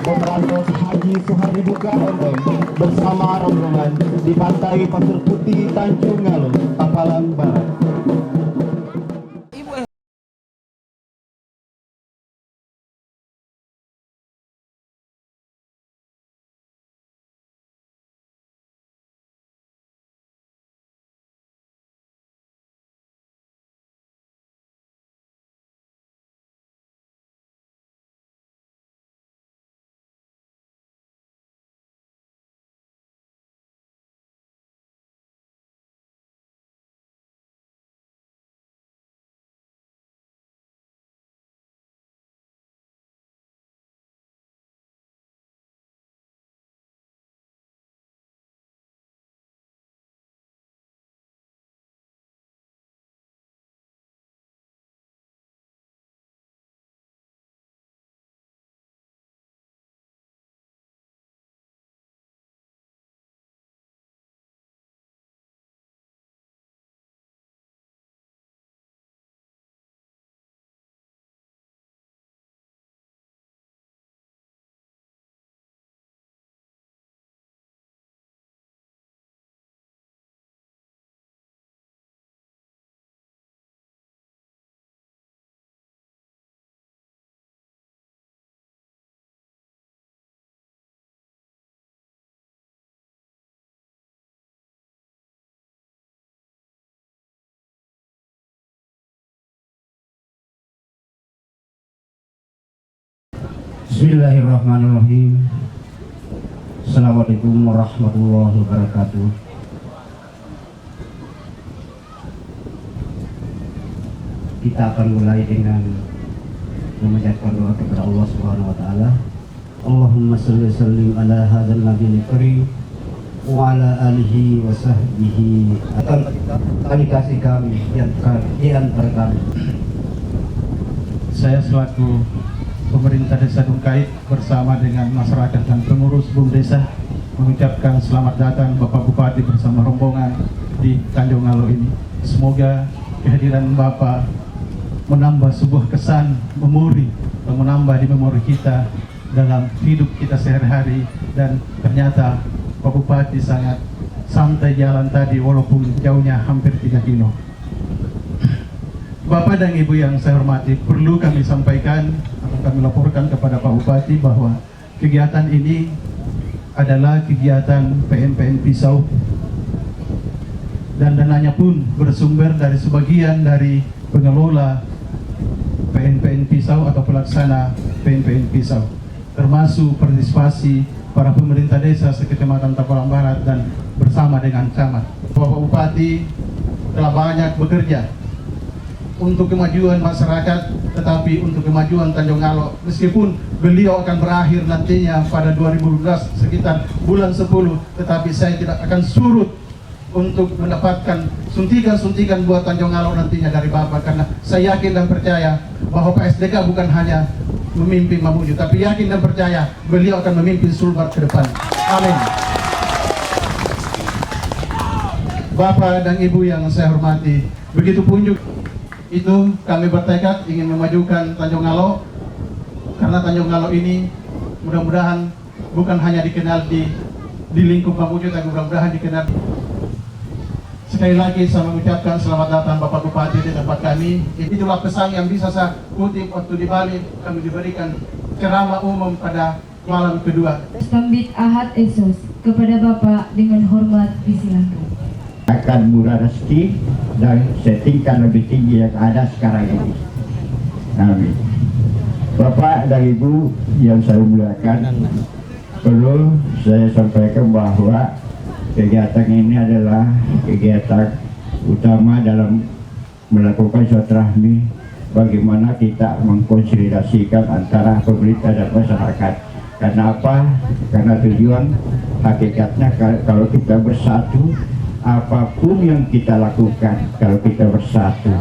Komando Haji Suhardi Duka Onteng bersama rombongan di pantai Pasir Putih Tanjung Ngalo, Tapalang Barat. Bismillahirrahmanirrahim. Assalamualaikum warahmatullahi wabarakatuh. Kita akan mulai dengan memanjatkan doa kepada Allah Subhanahu wa taala. Allahumma shalli wa sallim ala hadzal nabiyil karim wa ala alihi wa sahbihi. Kami kasih kami di antara kami. Saya selaku pemerintah Desa Dungkait bersama dengan masyarakat dan pengurus BUM Desa mengucapkan selamat datang Bapak Bupati bersama rombongan di Tanjung Ngalo ini. Semoga kehadiran Bapak menambah sebuah kesan memori dan menambah di memori kita dalam hidup kita sehari-hari, dan ternyata Pak Bupati sangat santai jalan tadi walaupun jauhnya hampir 3 kilo. Bapak dan Ibu yang saya hormati, perlu kami sampaikan atau kami laporkan kepada Pak Bupati bahwa kegiatan ini adalah kegiatan PNPN Pisau, dan dananya pun bersumber dari sebagian dari pengelola PNPN Pisau atau pelaksana PNPN Pisau, termasuk partisipasi para pemerintah desa sekecamatan Tapalang Barat dan bersama dengan camat. Bapak Bupati telah banyak bekerja untuk kemajuan masyarakat, tetapi untuk kemajuan Tanjung Ngalo, meskipun beliau akan berakhir nantinya pada 2012 sekitar bulan 10, tetapi saya tidak akan surut untuk mendapatkan suntikan-suntikan buat Tanjung Ngalo nantinya dari Bapak, karena saya yakin dan percaya bahwa PSDK bukan hanya memimpin Mamuju, tapi yakin dan percaya beliau akan memimpin Sulbar ke depan. Amin. Bapak dan Ibu yang saya hormati, begitu pun juga itu kami bertekad ingin memajukan Tanjung Ngalo, karena Tanjung Ngalo ini mudah-mudahan bukan hanya dikenal di lingkup Mamuju, tapi mudah-mudahan dikenal. Sekali lagi saya mengucapkan selamat datang Bapak Bupati di tempat kami. Itulah pesan yang bisa saya kutip waktu di Bali kami diberikan ceramah umum pada malam kedua. Sambit Ahad Esos kepada Bapak dengan hormat disilakan. Akan murah rezeki dan setingkat lebih tinggi yang ada sekarang ini. Amin. Bapak dan Ibu yang saya muliakan, perlu saya sampaikan bahwa kegiatan ini adalah kegiatan utama dalam melakukan silaturahmi bagaimana kita mengkonsolidasikan antara pemerintah dan masyarakat. Karena apa? Karena tujuan hakikatnya kalau kita bersatu, apapun yang kita lakukan, kalau kita bersatu,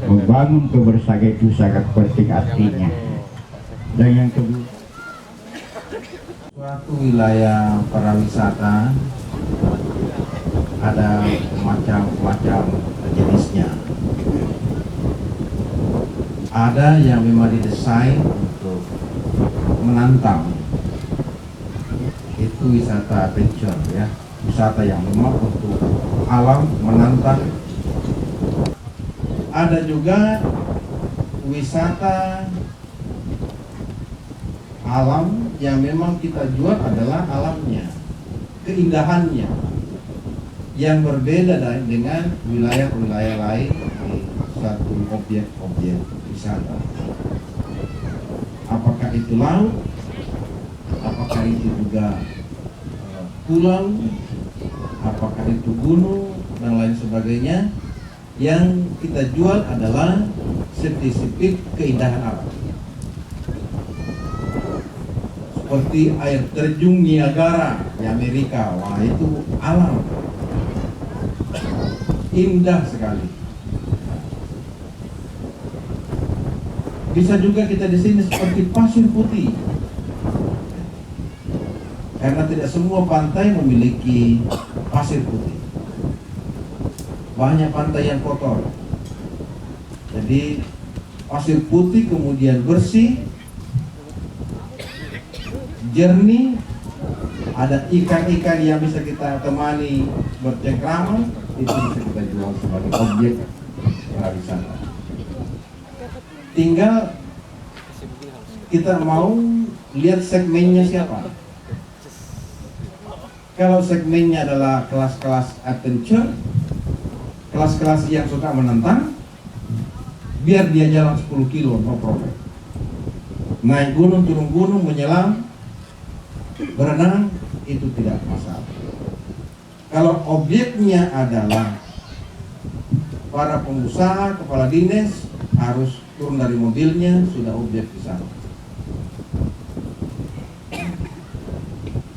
membangun kebersamaan itu sangat penting artinya. Dan yang kedua, suatu wilayah pariwisata ada macam-macam jenisnya. Ada yang memang didesain untuk menantang, itu wisata adventure ya, wisata yang memang untuk alam menantang. Ada juga wisata alam yang memang kita jual adalah alamnya, keindahannya, yang berbeda dengan wilayah-wilayah lain di satu objek-objek wisata. Apakah itu laut, apakah itu juga pulau, apakah itu gunung dan lain sebagainya. Yang kita jual adalah spesifik keindahan alam, seperti air terjun Niagara di Amerika. Wah, itu alam indah sekali. Bisa juga kita di sini seperti pasir putih, karena tidak semua pantai memiliki pasir putih. Banyak pantai yang kotor. Jadi pasir putih kemudian bersih, jernih, ada ikan-ikan yang bisa kita temani bercengkrama, itu bisa kita jual sebagai objek pariwisata. Tinggal kita mau lihat segmennya siapa. Kalau segmennya adalah kelas-kelas adventure, kelas-kelas yang suka menantang, biar dia jalan 10 kilo, no problem. Naik gunung, turun gunung, menyelam, berenang, itu tidak masalah. Kalau objeknya adalah para pengusaha, kepala dinas, harus turun dari mobilnya, sudah objek wisata.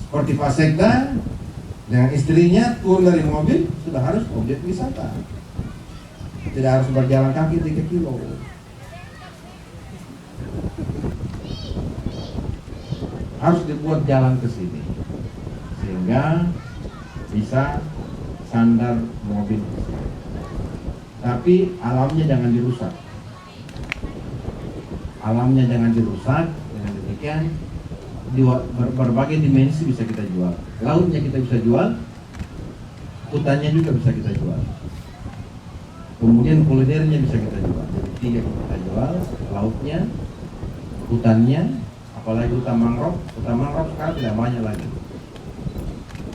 Seperti Pak Sekda dengan istrinya turun dari mobil, sudah harus objek wisata. Tidak harus berjalan kaki 3 kilo. Harus dibuat jalan ke sini sehingga bisa sandar mobil. Tapi alamnya jangan dirusak. Alamnya jangan dirusak. Dengan demikian di berbagai dimensi bisa kita jual. Lautnya kita bisa jual, hutannya juga bisa kita jual. Kemudian kulinernya bisa kita jual. Jadi 3 kita jual, lautnya, hutannya, apalagi hutan mangrove. Hutan mangrove sekarang tidak banyak lagi.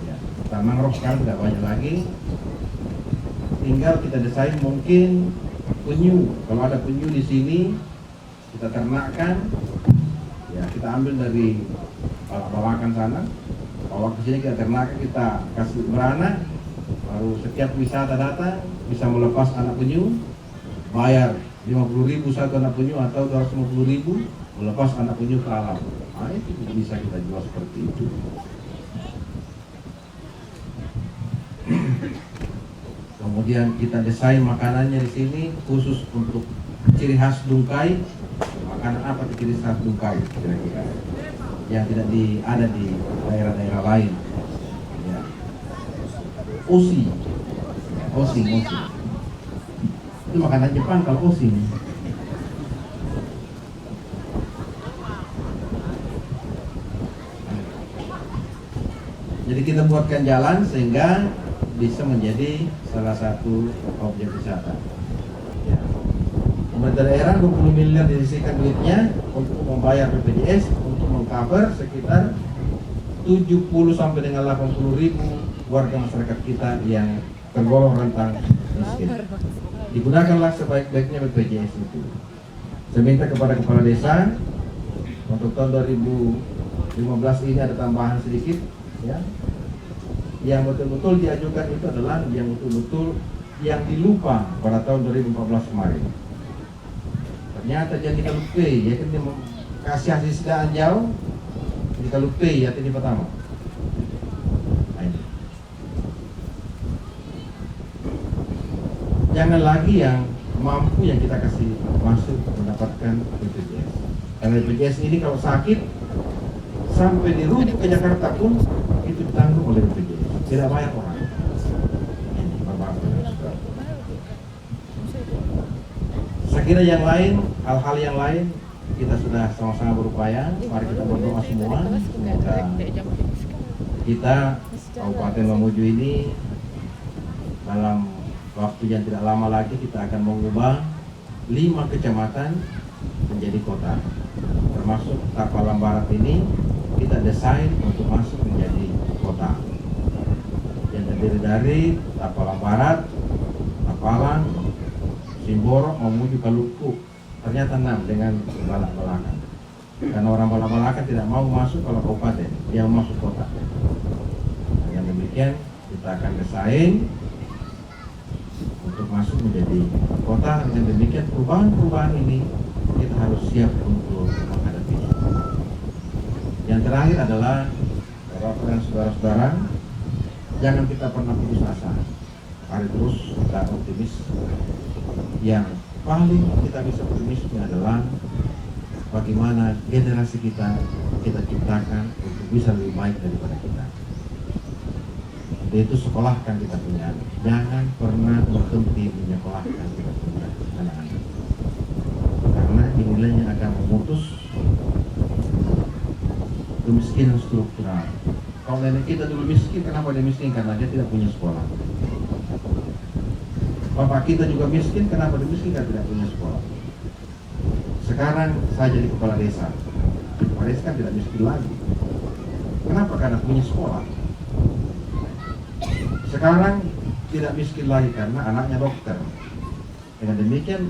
Ya, hutan mangrove sekarang tidak banyak lagi. Tinggal kita desain mungkin penyu. Kalau ada penyu di sini, kita ternakkan. Ya, kita ambil dari bawakan sana, bawa ke sini kita ternakkan, kita kasih beranak. Baru setiap wisata datang bisa melepas anak penyu, bayar 50.000 satu anak penyu atau 250.000 melepas anak penyu ke alam. Nah, itu bisa kita jual seperti itu. Kemudian kita desain makanannya di sini khusus untuk ciri khas Dungkai. Makanan apa ciri khas Dungkai kira-kira yang tidak ada di daerah-daerah lain? Ya. Oshi, oshi. Itu makanan Jepang kalau oshi. Jadi kita buatkan jalan sehingga bisa menjadi salah satu objek wisata. Ya. Pemerintah daerah 20 miliar disisihkan duitnya untuk membayar BPJS untuk mengcover sekitar 70 sampai dengan 80.000 warga masyarakat kita yang tergolong rentan miskin. Digunakanlah sebaik-baiknya BPJS itu. Saya minta kepada kepala desa untuk tahun 2015 ini ada tambahan sedikit, ya. Yang betul-betul diajukan itu adalah yang betul-betul yang dilupa pada tahun 2014 kemarin. Ternyata jadi kalau pay, ya kan dia kasih hasil sedaan jauh, jadi kalau pay ya ini pertama. Nah, ini. Jangan lagi yang mampu yang kita kasih masuk mendapatkan BPJS. Karena BPJS ini kalau sakit sampai dirujuk ke Jakarta pun itu ditanggung oleh BPJS, tidak bayar orang. Ini Bapak. Saya kira yang lain, hal-hal yang lain kita sudah sama-sama berupaya. Mari kita berdoa semua, semoga kita Kabupaten Mamuju ini dalam waktu yang tidak lama lagi kita akan mengubah 5 kecamatan menjadi kota, termasuk Tapalang Barat ini kita desain untuk masuk menjadi kota yang terdiri dari Tapalang Barat, Tapalang, Simboro, Mamuju, Kaluku. Ternyata 6 dengan Balak-Balakan. Karena orang Balak-Balakan tidak mau masuk kalau kabupaten, dia mau masuk kota. Dengan demikian kita akan desain untuk masuk menjadi kota. Dengan demikian perubahan-perubahan ini kita harus siap untuk menghadapinya. Yang terakhir adalah Bapak dan saudara-saudara, jangan kita pernah putus asa. Mari terus kita optimis. Yang paling kita bisa optimisnya adalah bagaimana generasi kita ciptakan untuk bisa lebih baik daripada kita. Yaitu sekolahkan kita punya anak. Jangan pernah berhenti menyekolahkan kita punya anak-anak. Karena inilah yang akan memutus kemiskinan struktural. Kalau nenek kita dulu miskin, kenapa dia miskin? Karena dia tidak punya sekolah. Bapak kita juga miskin, kenapa dia miskin? Karena tidak punya sekolah. Sekarang saya jadi kepala desa. Kepala desa kan tidak miskin lagi. Kenapa? Karena punya sekolah. Sekarang tidak miskin lagi karena anaknya dokter. Dengan demikian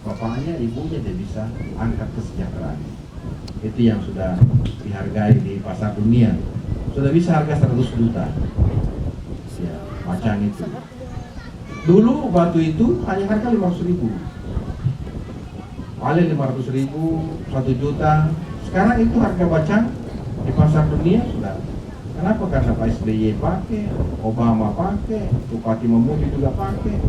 bapaknya, ibunya dia bisa angkat kesejahteraan. Itu yang sudah dihargai di pasar dunia. Sudah bisa harga 100 juta. Ya, macam itu. Dulu batu itu hanya harga 500.000. Paling 500.000, 1 juta. Sekarang itu harga bacang di pasar dunia sudah. Kenapa? Karena Pak SBY pakai, Obama pakai, Bupati Mamuju juga pakai.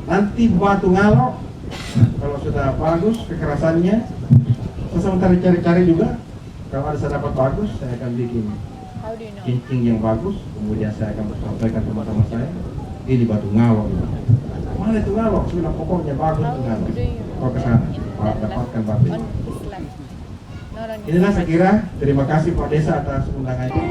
Nanti batu ngalok, kalau sudah bagus kekerasannya, saya sementara cari-cari juga. Kalau ada saya dapat bagus, saya akan bikin cincin yang bagus. Kemudian saya akan sampaikan ke teman-teman saya, ini batu ngalok. Mana itu ngalok? Sudah pokoknya bagus itu ngalok. Kau ke sana, dapatkan batu ini. Inilah saya kira, terima kasih Pak Desa atas undangannya.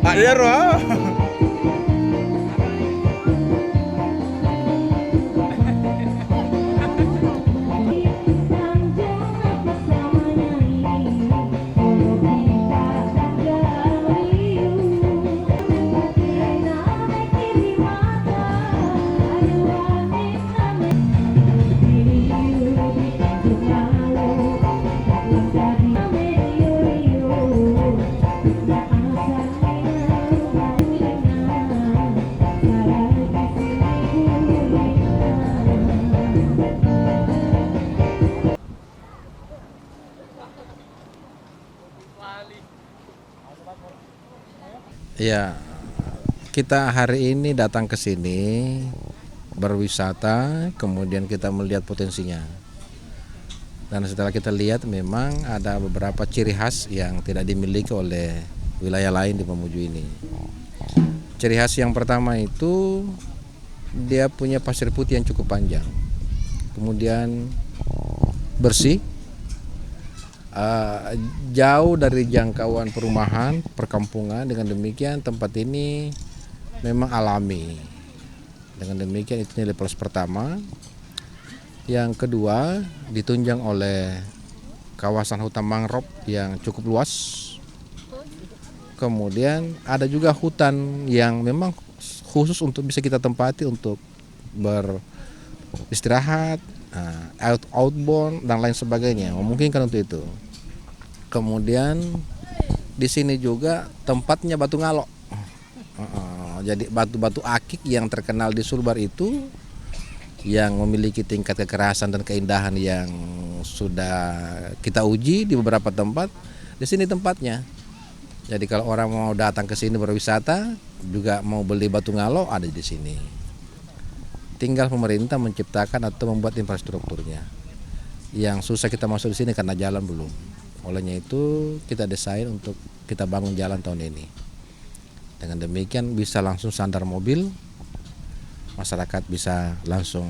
Ada roh. Ya, kita hari ini datang ke sini berwisata, kemudian kita melihat potensinya. Dan setelah kita lihat memang ada beberapa ciri khas yang tidak dimiliki oleh wilayah lain di Mamuju ini. Ciri khas yang pertama itu dia punya pasir putih yang cukup panjang. Kemudian bersih, jauh dari jangkauan perumahan, perkampungan. Dengan demikian tempat ini memang alami. Dengan demikian itu nilai plus pertama. Yang kedua, ditunjang oleh kawasan hutan mangrove yang cukup luas. Kemudian ada juga hutan yang memang khusus untuk bisa kita tempati untuk beristirahat, outbound dan lain sebagainya, memungkinkan untuk itu. Kemudian di sini juga tempatnya batu ngalok. Jadi batu-batu akik yang terkenal di Sulbar itu yang memiliki tingkat kekerasan dan keindahan yang sudah kita uji di beberapa tempat, di sini tempatnya. Jadi kalau orang mau datang ke sini berwisata, juga mau beli batu ngalok ada di sini. Tinggal pemerintah menciptakan atau membuat infrastrukturnya. Yang susah kita masuk di sini karena jalan belum. Olehnya itu kita desain untuk kita bangun jalan tahun ini. Dengan demikian bisa langsung sandar mobil, masyarakat bisa langsung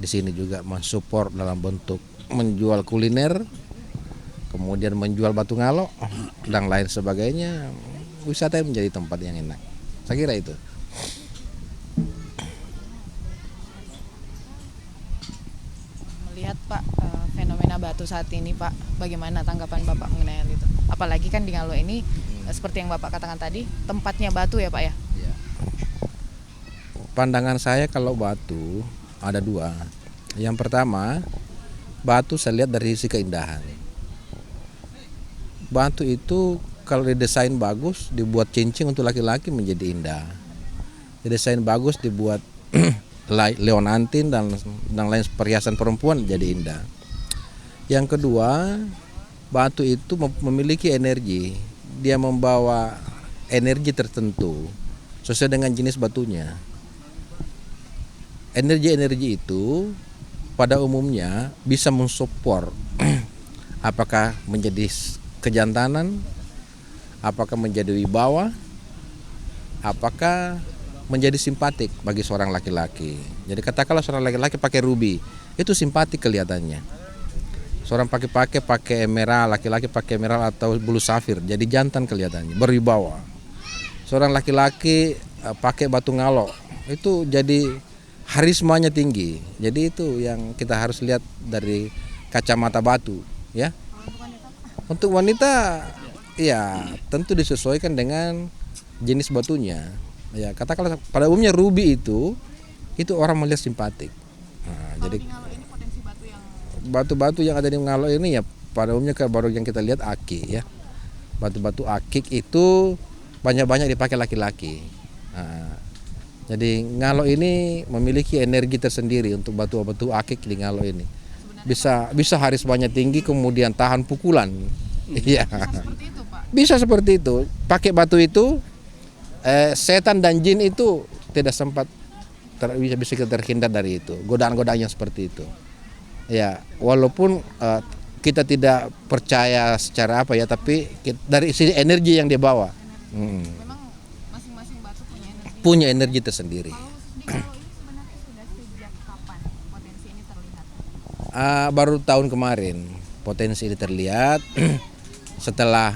di sini juga mensupport dalam bentuk menjual kuliner, kemudian menjual batu ngalok dan lain sebagainya. Wisata menjadi tempat yang enak. Saya kira itu. Melihat Pak fenomena batu saat ini Pak, bagaimana tanggapan Bapak mengenai hal itu? Apalagi kan di Ngalo ini seperti yang Bapak katakan tadi, tempatnya batu ya Pak ya? Ya. Pandangan saya kalau batu ada dua. Yang pertama, batu saya lihat dari sisi keindahan. Batu itu kalau didesain bagus, dibuat cincin untuk laki-laki menjadi indah. Didesain bagus, dibuat leonantin dan lain perhiasan perempuan jadi indah. Yang kedua, batu itu memiliki energi. Dia membawa energi tertentu sesuai dengan jenis batunya. Energi-energi itu pada umumnya bisa mensupport apakah menjadi kejantanan, apakah menjadi wibawa, apakah menjadi simpatik bagi seorang laki-laki. Jadi katakanlah seorang laki-laki pakai ruby, itu simpatik kelihatannya. Seorang pakai emerald, laki-laki pakai emerald atau bulu safir, jadi jantan kelihatannya, berwibawa. Seorang laki-laki pakai batu ngalok, itu jadi harismanya tinggi. Jadi itu yang kita harus lihat dari kacamata batu, ya. Untuk wanita, ya tentu disesuaikan dengan jenis batunya. Ya, katakanlah pada umumnya ruby itu orang melihat simpatik. Nah, jadi batu-batu yang ada di Ngalo ini ya pada umumnya baru yang kita lihat akik ya. Batu-batu akik itu banyak-banyak dipakai laki-laki. Nah, jadi Ngalo ini memiliki energi tersendiri untuk batu-batu akik di Ngalo ini. Bisa harismanya tinggi kemudian tahan pukulan. Iya. Bisa seperti itu. Pakai batu itu setan dan jin itu tidak sempat bisa terhindar dari itu. Godaan-godaan yang seperti itu. Ya, walaupun kita tidak percaya secara apa ya, tapi dari sisi energi yang dia bawa. Memang masing-masing batu punya energi tersendiri. Kalau ini sebenarnya sudah sejak kapan potensi ini terlihat? Baru tahun kemarin potensi ini terlihat setelah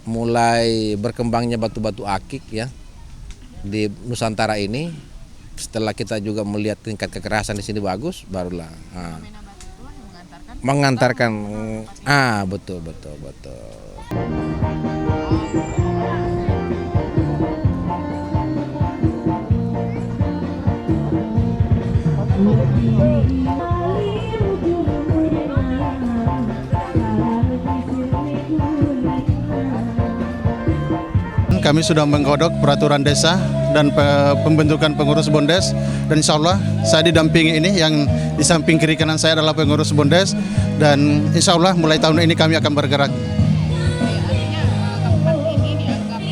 mulai berkembangnya batu-batu akik ya di Nusantara ini. Setelah kita juga melihat tingkat kekerasan di sini bagus, barulah mengantarkan. Betul. Kami sudah menggodok peraturan desa dan pembentukan pengurus Bondes, dan insya Allah saya didampingi ini, yang di samping kiri kanan saya adalah pengurus Bondes, dan insya Allah mulai tahun ini kami akan bergerak. Artinya kapan ini dianggap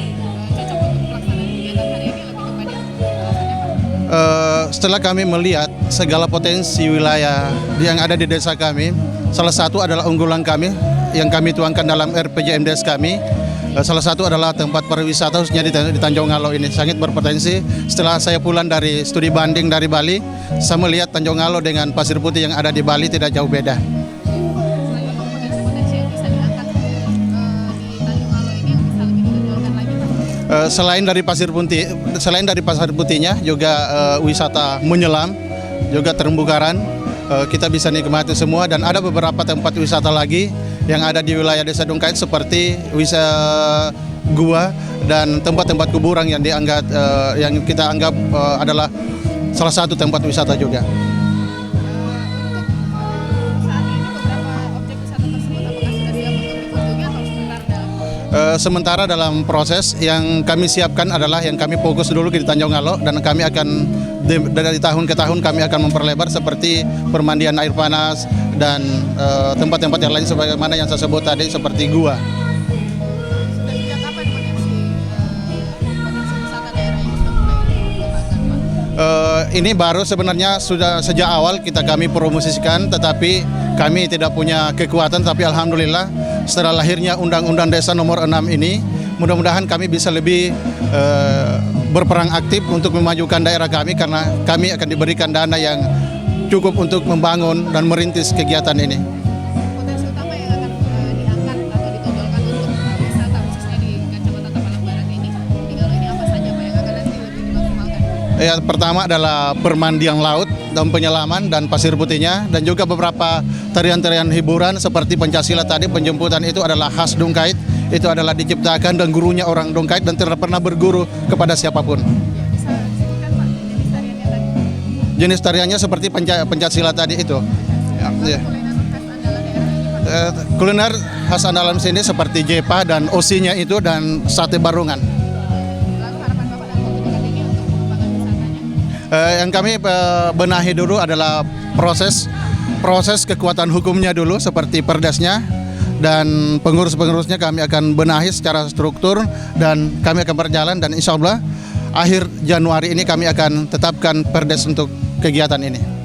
cocok untuk pelaksanaan kegiatan hari ini lebih kepada Setelah kami melihat segala potensi wilayah yang ada di desa kami, salah satu adalah unggulan kami yang kami tuangkan dalam RPJMDes kami. Salah satu adalah tempat pariwisata khususnya di Tanjung Ngalo ini sangat berpotensi. Setelah saya pulang dari studi banding dari Bali, saya melihat Tanjung Ngalo dengan pasir putih yang ada di Bali tidak jauh beda. selain potensi yang bisa diangkat di Tanjung Ngalo ini yang bisa lebih ditonjolkan lagi Pak? Selain dari Pasir Putihnya juga wisata menyelam, juga terumbu karang, kita bisa nikmati semua, dan ada beberapa tempat wisata lagi yang ada di wilayah Desa Dongkait seperti wisata gua dan tempat-tempat kuburan yang kita anggap adalah salah satu tempat wisata juga. Sementara dalam proses yang kami siapkan adalah yang kami fokus dulu di Tanjung Ngalo, dan kami akan dari tahun ke tahun kami akan memperlebar seperti permandian air panas dan tempat-tempat yang lain sebagaimana yang saya sebut tadi seperti gua. Sejak kapan potensi wisata daerah ini sudah mulai dikembangkan, Pak? Ini baru sebenarnya sudah sejak awal kami promosikan, tetapi kami tidak punya kekuatan, tapi alhamdulillah setelah lahirnya Undang-Undang Desa Nomor 6 ini, mudah-mudahan kami bisa lebih berperan aktif untuk memajukan daerah kami, karena kami akan diberikan dana yang cukup untuk membangun dan merintis kegiatan ini. Potensi utama yang akan diangkat atau ditonjolkan untuk wisata khususnya di Kecamatan Tapalang Barat ini, di Ngalo ini apa saja Pak yang akan nanti lebih dimaksimalkan? Ya, pertama adalah permandian laut dan penyelaman dan pasir putihnya, dan juga beberapa tarian-tarian hiburan seperti Pancasila tadi. Penjemputan itu adalah khas Dongkait, itu adalah diciptakan dan gurunya orang Dongkait dan tidak pernah berguru kepada siapapun. Ya, bisa disebutkan Pak jenis tariannya tadi? Jenis tariannya seperti Pancasila tadi itu. Ya. Kuliner khas andalan Kuliner khas andalan daerah ini Pak? sini seperti jepa dan osinya itu dan sate barungan. Lalu harapan Bapak dalam waktu dekat ini untuk pengembangan wisatanya? Yang kami benahi dulu adalah proses kekuatan hukumnya dulu seperti perdesnya, dan pengurus-pengurusnya kami akan benahi secara struktur, dan kami akan berjalan, dan insya Allah akhir Januari ini kami akan tetapkan perdes untuk kegiatan ini.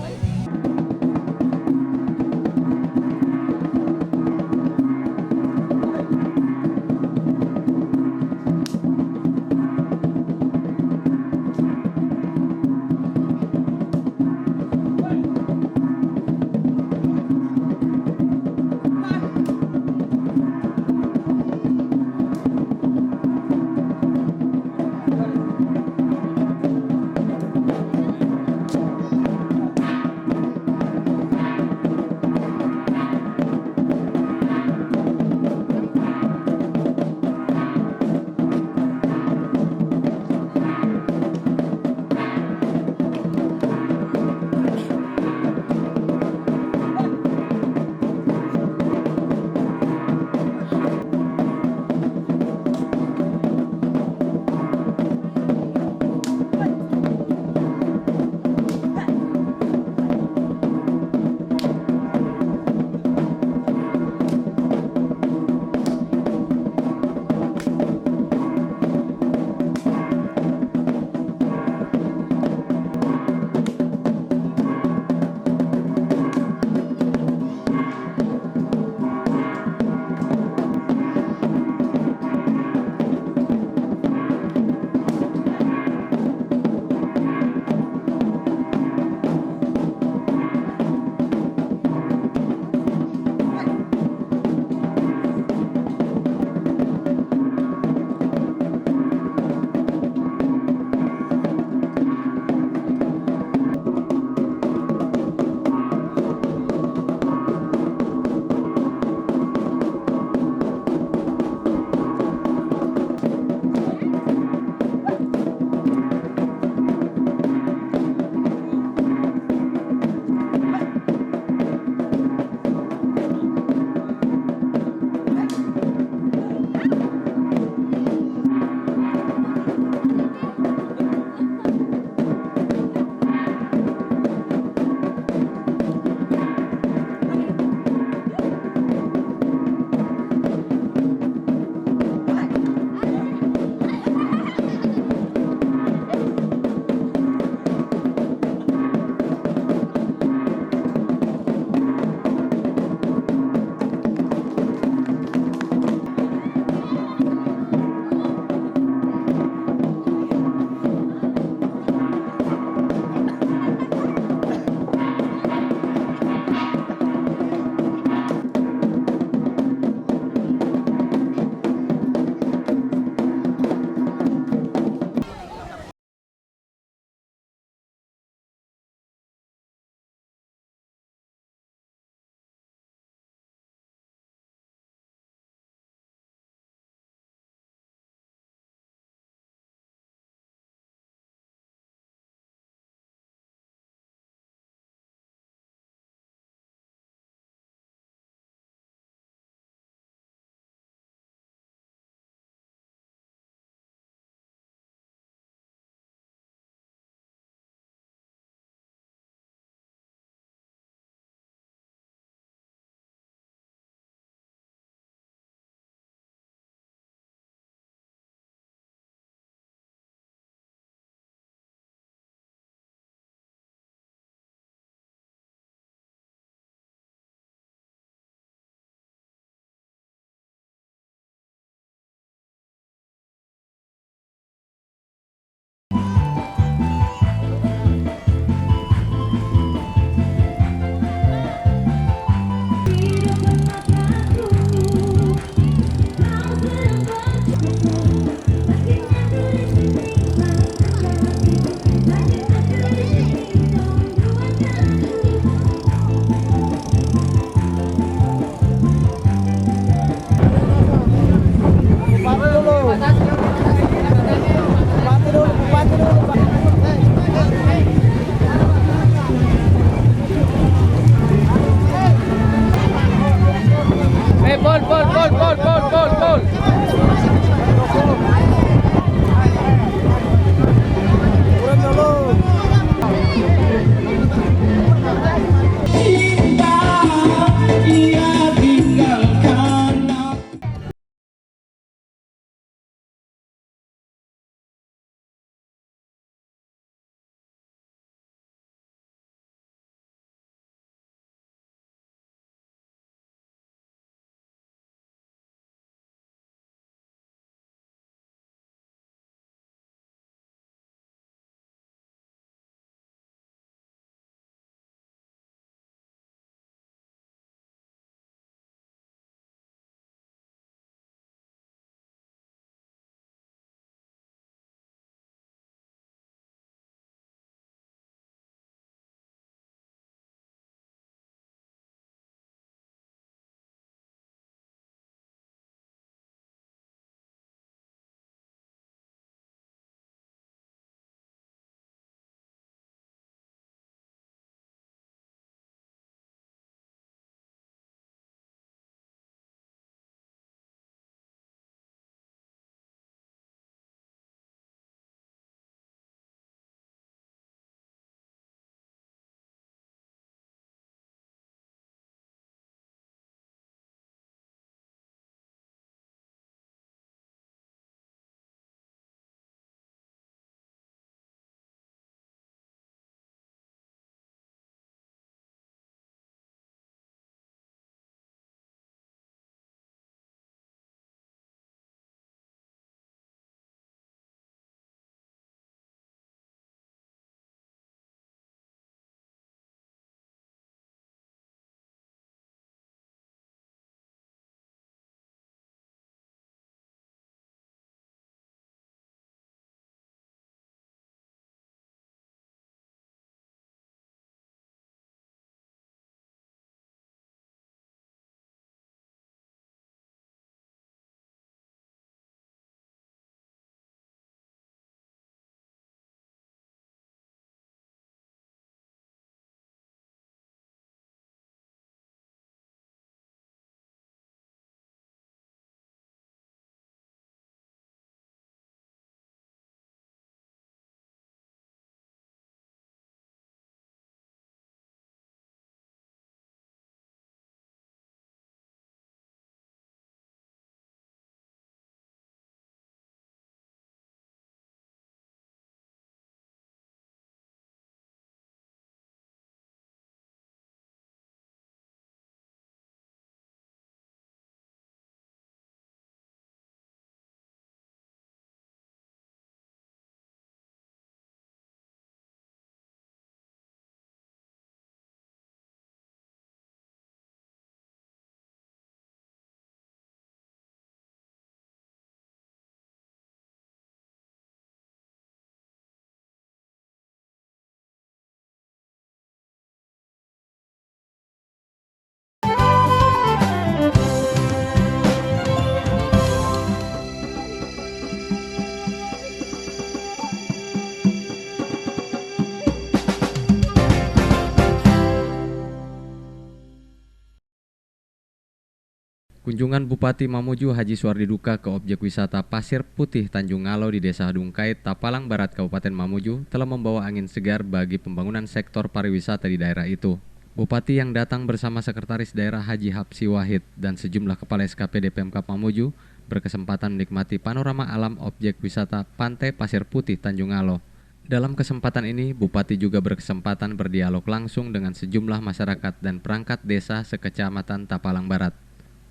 Kunjungan Bupati Mamuju Haji Suhardi Duka ke objek wisata Pasir Putih Tanjung Ngalo di Desa Dungkait, Tapalang Barat, Kabupaten Mamuju telah membawa angin segar bagi pembangunan sektor pariwisata di daerah itu. Bupati yang datang bersama Sekretaris Daerah Haji Hapsi Wahid dan sejumlah kepala SKPD Pemkab Mamuju berkesempatan menikmati panorama alam objek wisata Pantai Pasir Putih Tanjung Ngalo. Dalam kesempatan ini, Bupati juga berkesempatan berdialog langsung dengan sejumlah masyarakat dan perangkat desa sekecamatan Tapalang Barat.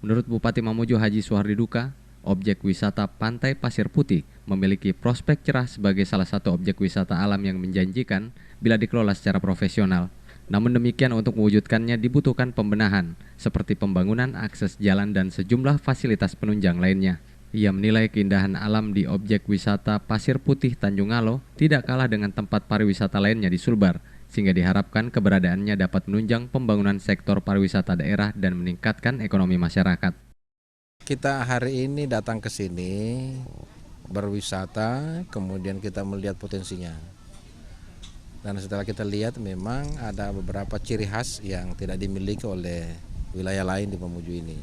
Menurut Bupati Mamuju Haji Suhardi Duka, objek wisata Pantai Pasir Putih memiliki prospek cerah sebagai salah satu objek wisata alam yang menjanjikan bila dikelola secara profesional. Namun demikian, untuk mewujudkannya dibutuhkan pembenahan, seperti pembangunan akses jalan dan sejumlah fasilitas penunjang lainnya. Ia menilai keindahan alam di objek wisata Pasir Putih Tanjung Ngalo tidak kalah dengan tempat pariwisata lainnya di Sulbar, sehingga diharapkan keberadaannya dapat menunjang pembangunan sektor pariwisata daerah dan meningkatkan ekonomi masyarakat. Kita hari ini datang ke sini berwisata, kemudian kita melihat potensinya. Dan setelah kita lihat memang ada beberapa ciri khas yang tidak dimiliki oleh wilayah lain di Mamuju ini.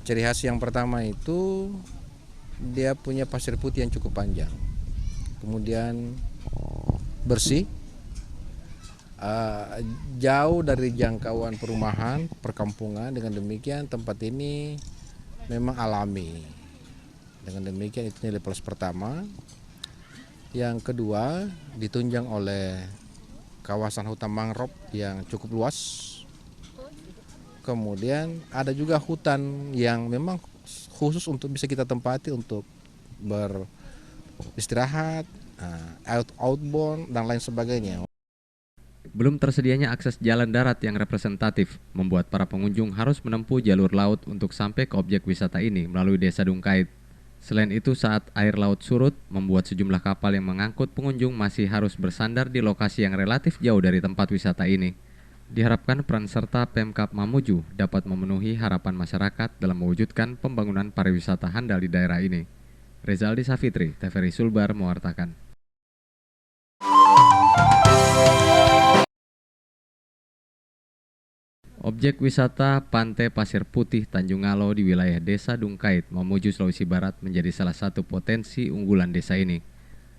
Ciri khas yang pertama itu dia punya pasir putih yang cukup panjang, kemudian bersih, jauh dari jangkauan perumahan, perkampungan. Dengan demikian tempat ini memang alami. Dengan demikian itu nilai plus pertama. Yang kedua, ditunjang oleh kawasan hutan mangrove yang cukup luas. Kemudian ada juga hutan yang memang khusus untuk bisa kita tempati untuk beristirahat, outbound dan lain sebagainya. Belum tersedianya akses jalan darat yang representatif membuat para pengunjung harus menempuh jalur laut untuk sampai ke objek wisata ini melalui Desa Dungkait. Selain itu, saat air laut surut, membuat sejumlah kapal yang mengangkut pengunjung masih harus bersandar di lokasi yang relatif jauh dari tempat wisata ini. Diharapkan peran serta Pemkab Mamuju dapat memenuhi harapan masyarakat dalam mewujudkan pembangunan pariwisata handal di daerah ini. Rezaldi Safitri, TVRI Sulbar mewartakan. Objek wisata Pantai Pasir Putih Tanjung Ngalo di wilayah Desa Dungkait, Mamuju, Sulawesi Barat menjadi salah satu potensi unggulan desa ini.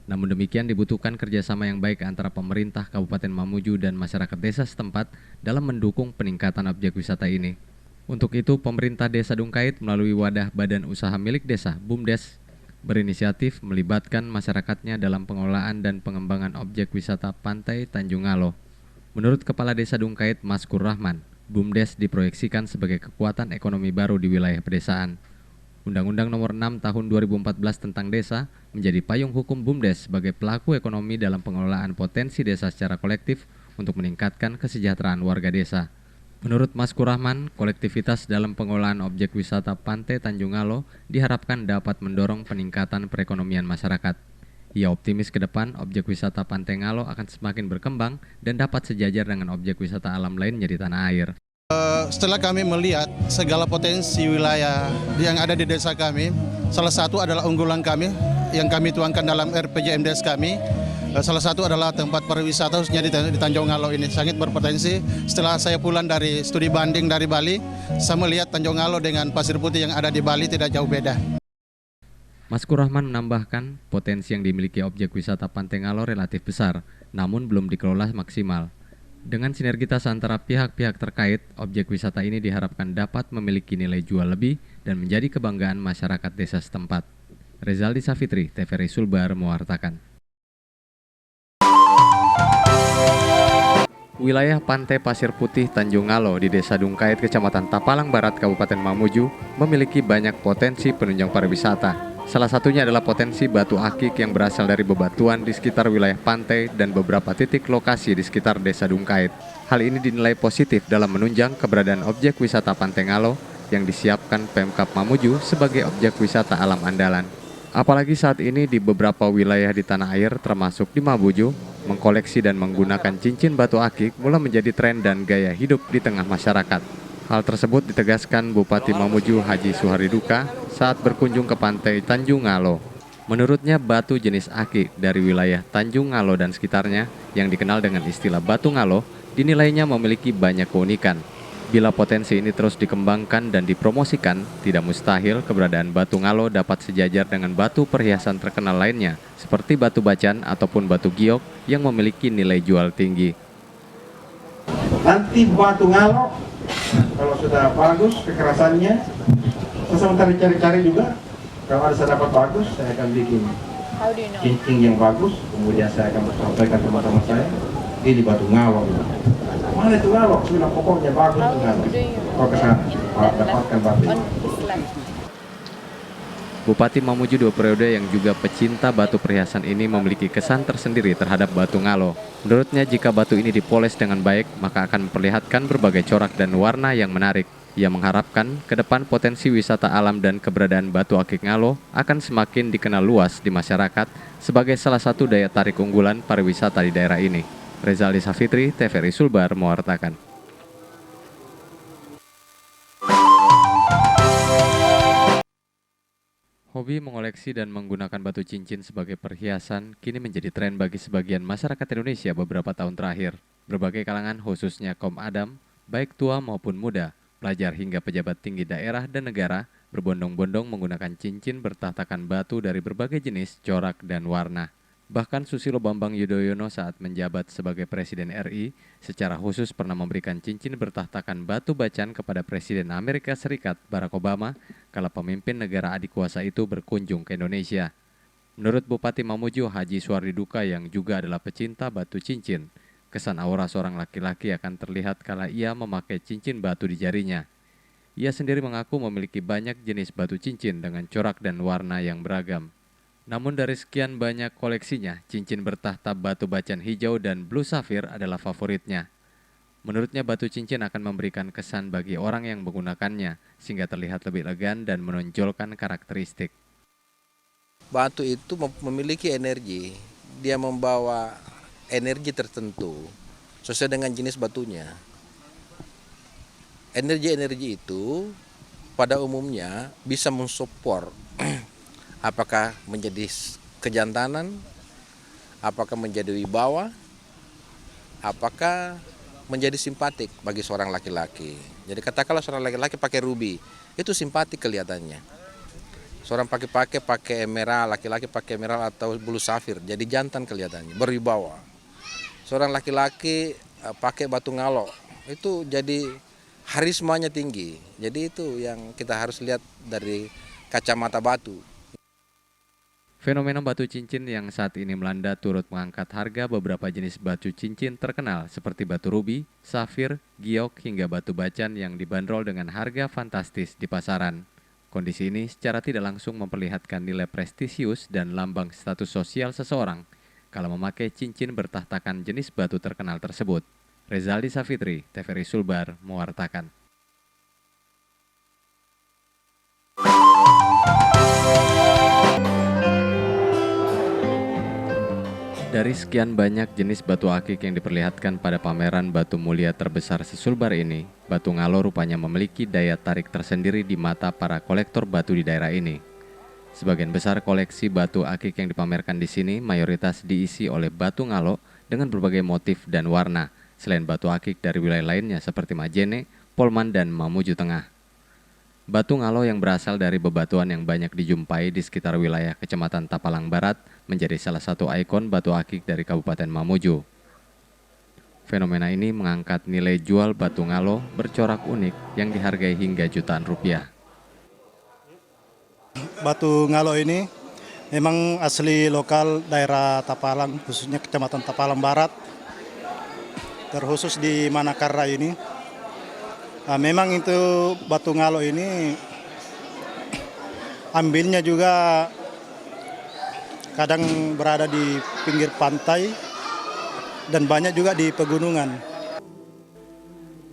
Namun demikian dibutuhkan kerjasama yang baik antara pemerintah Kabupaten Mamuju dan masyarakat desa setempat dalam mendukung peningkatan objek wisata ini. Untuk itu, pemerintah Desa Dungkait melalui wadah badan usaha milik desa, BUMDes, berinisiatif melibatkan masyarakatnya dalam pengelolaan dan pengembangan objek wisata Pantai Tanjung Ngalo. Menurut Kepala Desa Dungkait, Maskur Rahman, BUMDes diproyeksikan sebagai kekuatan ekonomi baru di wilayah pedesaan. Undang-Undang Nomor 6 Tahun 2014 tentang Desa menjadi payung hukum BUMDes sebagai pelaku ekonomi dalam pengelolaan potensi desa secara kolektif untuk meningkatkan kesejahteraan warga desa. Menurut Maskur Rahman, kolektivitas dalam pengelolaan objek wisata Pantai Tanjung Ngalo diharapkan dapat mendorong peningkatan perekonomian masyarakat. Ia optimis ke depan objek wisata Pantai Ngalo akan semakin berkembang dan dapat sejajar dengan objek wisata alam lainnya di tanah air. Setelah kami melihat segala potensi wilayah yang ada di desa kami, salah satu adalah unggulan kami yang kami tuangkan dalam RPJMDes kami. Salah satu adalah tempat pariwisata khususnya di Tanjung Ngalo ini sangat berpotensi. Setelah saya pulang dari studi banding dari Bali, saya melihat Tanjung Ngalo dengan Pasir Putih yang ada di Bali tidak jauh beda. Maskur Rahman menambahkan potensi yang dimiliki objek wisata Pantai Ngalo relatif besar, namun belum dikelola maksimal. Dengan sinergitas antara pihak-pihak terkait, objek wisata ini diharapkan dapat memiliki nilai jual lebih dan menjadi kebanggaan masyarakat desa setempat. Rezaldi Safitri, TVRI Sulbar mewartakan. Wilayah Pantai Pasir Putih Tanjung Ngalo di Desa Dungkait, Kecamatan Tapalang Barat, Kabupaten Mamuju memiliki banyak potensi penunjang pariwisata. Salah satunya adalah potensi batu akik yang berasal dari bebatuan di sekitar wilayah pantai dan beberapa titik lokasi di sekitar Desa Dungkait. Hal ini dinilai positif dalam menunjang keberadaan objek wisata Pantai Ngalo yang disiapkan Pemkab Mamuju sebagai objek wisata alam andalan. Apalagi saat ini di beberapa wilayah di tanah air termasuk di Mamuju, mengkoleksi dan menggunakan cincin batu akik mulai menjadi tren dan gaya hidup di tengah masyarakat. Hal tersebut ditegaskan Bupati Mamuju Haji Suhardi Duka saat berkunjung ke Pantai Tanjung Ngalo. Menurutnya batu jenis akik dari wilayah Tanjung Ngalo dan sekitarnya yang dikenal dengan istilah batu ngalo dinilainya memiliki banyak keunikan. Bila potensi ini terus dikembangkan dan dipromosikan, tidak mustahil keberadaan batu ngalo dapat sejajar dengan batu perhiasan terkenal lainnya, seperti batu bacan ataupun batu giok yang memiliki nilai jual tinggi. Nanti batu ngalo, kalau sudah bagus kekerasannya, saya sementara cari-cari juga. Kalau ada saya dapat bagus, saya akan bikin cincin yang bagus. Kemudian saya akan sampaikan ke teman-teman saya, ini batu ngalo. Mana itu ngalo? Sudah pokoknya bagus itu ngalo. Kau ke sana, dapatkan batu. Bupati Mamuju 2 periode yang juga pecinta batu perhiasan ini memiliki kesan tersendiri terhadap batu ngalo. Menurutnya, jika batu ini dipoles dengan baik, maka akan memperlihatkan berbagai corak dan warna yang menarik. Ia mengharapkan ke depan potensi wisata alam dan keberadaan batu akik ngalo akan semakin dikenal luas di masyarakat sebagai salah satu daya tarik unggulan pariwisata di daerah ini. Rezaldi Safitri, TVRI Sulbar, mewartakan. Hobi mengoleksi dan menggunakan batu cincin sebagai perhiasan kini menjadi tren bagi sebagian masyarakat Indonesia beberapa tahun terakhir. Berbagai kalangan khususnya kaum adam, baik tua maupun muda, pelajar hingga pejabat tinggi daerah dan negara berbondong-bondong menggunakan cincin bertahtakan batu dari berbagai jenis, corak, dan warna. Bahkan Susilo Bambang Yudhoyono saat menjabat sebagai Presiden RI secara khusus pernah memberikan cincin bertahtakan batu bacan kepada Presiden Amerika Serikat Barack Obama kala pemimpin negara adikuasa itu berkunjung ke Indonesia. Menurut Bupati Mamuju Haji Suardi Duka yang juga adalah pecinta batu cincin, kesan aura seorang laki-laki akan terlihat kala ia memakai cincin batu di jarinya. Ia sendiri mengaku memiliki banyak jenis batu cincin dengan corak dan warna yang beragam. Namun dari sekian banyak koleksinya, cincin bertahta batu bacan hijau dan blue safir adalah favoritnya. Menurutnya batu cincin akan memberikan kesan bagi orang yang menggunakannya, sehingga terlihat lebih elegan dan menonjolkan karakteristik. Batu itu memiliki energi, dia membawa energi tertentu sesuai dengan jenis batunya. Energi-energi itu pada umumnya bisa mensupport apakah menjadi kejantanan, apakah menjadi wibawa, apakah menjadi simpatik bagi seorang laki-laki. Jadi katakanlah seorang laki-laki pakai ruby, itu simpatik kelihatannya. Seorang pakai emerald, laki-laki pakai emerald atau blue safir, jadi jantan kelihatannya, berwibawa. Seorang laki-laki pakai batu ngalo, itu jadi harismanya tinggi. Jadi itu yang kita harus lihat dari kacamata batu. Fenomena batu cincin yang saat ini melanda turut mengangkat harga beberapa jenis batu cincin terkenal seperti batu ruby, safir, giok hingga batu bacan yang dibanderol dengan harga fantastis di pasaran. Kondisi ini secara tidak langsung memperlihatkan nilai prestisius dan lambang status sosial seseorang kalau memakai cincin bertahtakan jenis batu terkenal tersebut. Rezaldi Safitri, TVRI Sulbar, mewartakan. Dari sekian banyak jenis batu akik yang diperlihatkan pada pameran batu mulia terbesar se-Sulbar ini, batu ngalo rupanya memiliki daya tarik tersendiri di mata para kolektor batu di daerah ini. Sebagian besar koleksi batu akik yang dipamerkan di sini mayoritas diisi oleh batu ngalo dengan berbagai motif dan warna, selain batu akik dari wilayah lainnya seperti Majene, Polman, dan Mamuju Tengah. Batu ngalo yang berasal dari bebatuan yang banyak dijumpai di sekitar wilayah Kecamatan Tapalang Barat menjadi salah satu ikon batu akik dari Kabupaten Mamuju. Fenomena ini mengangkat nilai jual batu ngalo bercorak unik yang dihargai hingga jutaan rupiah. Batu ngalo ini memang asli lokal daerah Tapalang, khususnya Kecamatan Tapalang Barat, terkhusus di Manakarra ini. Memang itu batu ngalo ini ambilnya juga kadang berada di pinggir pantai dan banyak juga di pegunungan.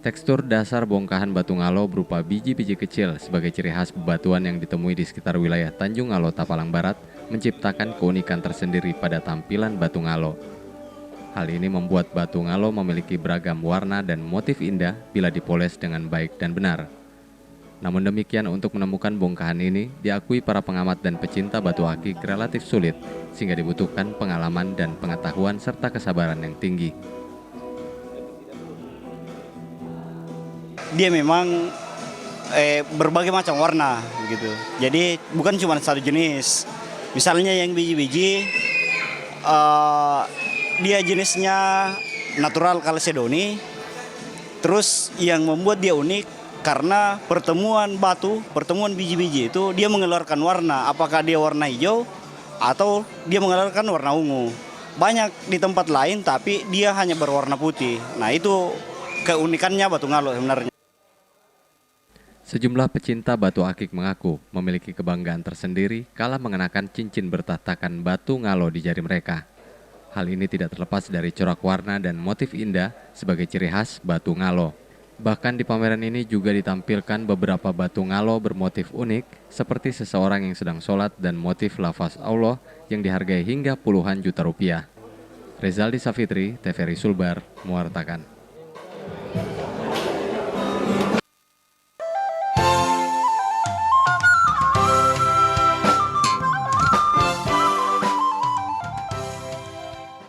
Tekstur dasar bongkahan batu ngalo berupa biji-biji kecil sebagai ciri khas bebatuan yang ditemui di sekitar wilayah Tanjung Ngalo, Tapalang Barat, menciptakan keunikan tersendiri pada tampilan batu ngalo. Hal ini membuat batu ngalo memiliki beragam warna dan motif indah bila dipoles dengan baik dan benar. Namun demikian, untuk menemukan bongkahan ini diakui para pengamat dan pecinta batu akik relatif sulit, sehingga dibutuhkan pengalaman dan pengetahuan serta kesabaran yang tinggi. dia memang berbagai macam warna gitu. Jadi bukan cuma satu jenis. Misalnya yang biji-biji dia jenisnya natural Chalcedony. Terus yang membuat dia unik karena pertemuan biji-biji itu dia mengeluarkan warna. Apakah dia warna hijau atau dia mengeluarkan warna ungu. Banyak di tempat lain tapi dia hanya berwarna putih. Nah itu keunikannya batu ngalo sebenarnya. Sejumlah pecinta batu akik mengaku memiliki kebanggaan tersendiri kala mengenakan cincin bertahtakan batu ngalo di jari mereka. Hal ini tidak terlepas dari corak warna dan motif indah sebagai ciri khas batu ngalo. Bahkan di pameran ini juga ditampilkan beberapa batu ngalo bermotif unik seperti seseorang yang sedang sholat dan motif lafaz Allah yang dihargai hingga puluhan juta rupiah. Rezaldi Safitri, TVRI Sulbar, mewartakan.